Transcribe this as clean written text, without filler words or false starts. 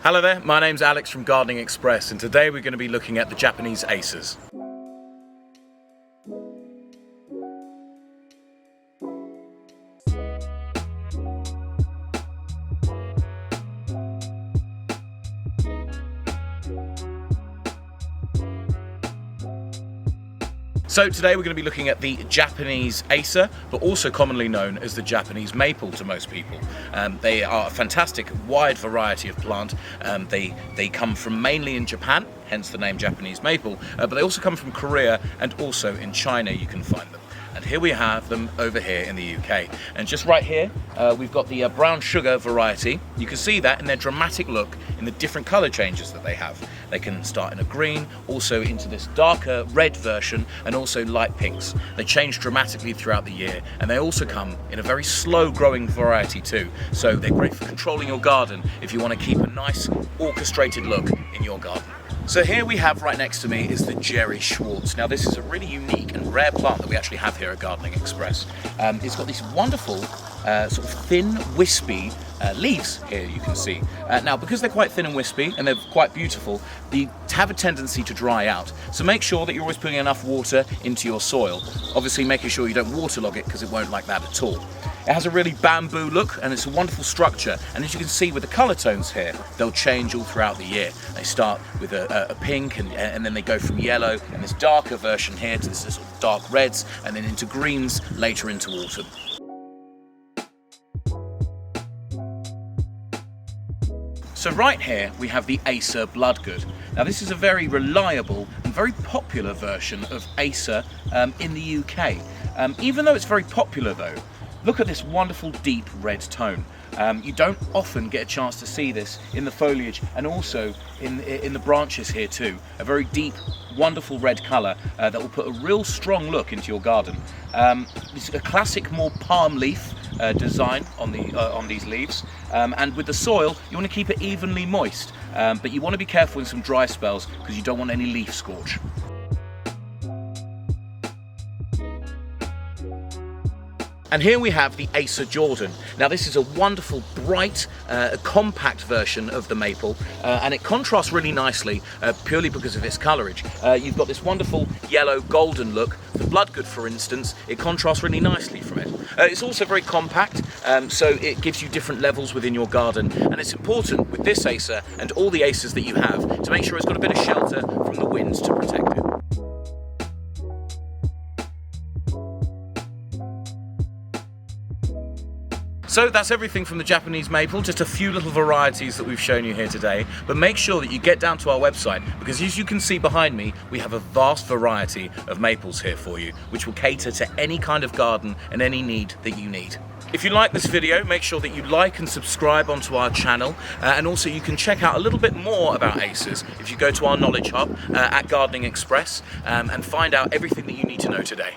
Hello there, my name's Alex from Gardening Express, and today we're going to be looking at the Japanese Acers. So today we're going to be looking at the Japanese Acer, but also commonly known as the Japanese maple to most people. They are a fantastic wide variety of plant. They come from mainly in Japan, hence the name Japanese maple, but they also come from Korea and also in China you can find them. And here we have them over here in the UK. And just right here, we've got the brown sugar variety. You can see that in their dramatic look in the different colour changes that they have. They can start in a green, also into this darker red version, and also light pinks. They change dramatically throughout the year, and they also come in a very slow growing variety too. So they're great for controlling your garden if you want to keep a nice orchestrated look in your garden. So here we have right next to me is the Jerry Schwartz. Now this is a really unique and rare plant that we actually have here at Gardening Express. It's got these wonderful sort of thin, wispy leaves here you can see. Now because they're quite thin and wispy and they're quite beautiful, they have a tendency to dry out. So make sure that you're always putting enough water into your soil. Obviously making sure you don't waterlog it because it won't like that at all. It has a really bamboo look and it's a wonderful structure, and as you can see with the colour tones here, they'll change all throughout the year. They start with a pink and then they go from yellow and this darker version here to this sort of dark reds and then into greens later into autumn. So right here we have the Acer Bloodgood. Now this is a very reliable and very popular version of Acer in the UK. Even though it's very popular though, look at this wonderful deep red tone. You don't often get a chance to see this in the foliage and also in the branches here too. A very deep, wonderful red colour that will put a real strong look into your garden. It's a classic, more palm leaf design on these leaves, and with the soil you want to keep it evenly moist, but you want to be careful in some dry spells because you don't want any leaf scorch. And here we have the Acer Jordan. Now this is a wonderful, bright, compact version of the maple, and it contrasts really nicely purely because of its colourage. You've got this wonderful yellow golden look. The Bloodgood, for instance, it contrasts really nicely from it. It's also very compact, so it gives you different levels within your garden, and it's important with this Acer and all the Acers that you have to make sure it's got a bit of shelter from the winds to protect it. So that's everything from the Japanese maple, just a few little varieties that we've shown you here today. But make sure that you get down to our website, because as you can see behind me, we have a vast variety of maples here for you, which will cater to any kind of garden and any need that you need. If you like this video, make sure that you like and subscribe onto our channel, and also you can check out a little bit more about Acers if you go to our Knowledge Hub at Gardening Express and find out everything that you need to know today.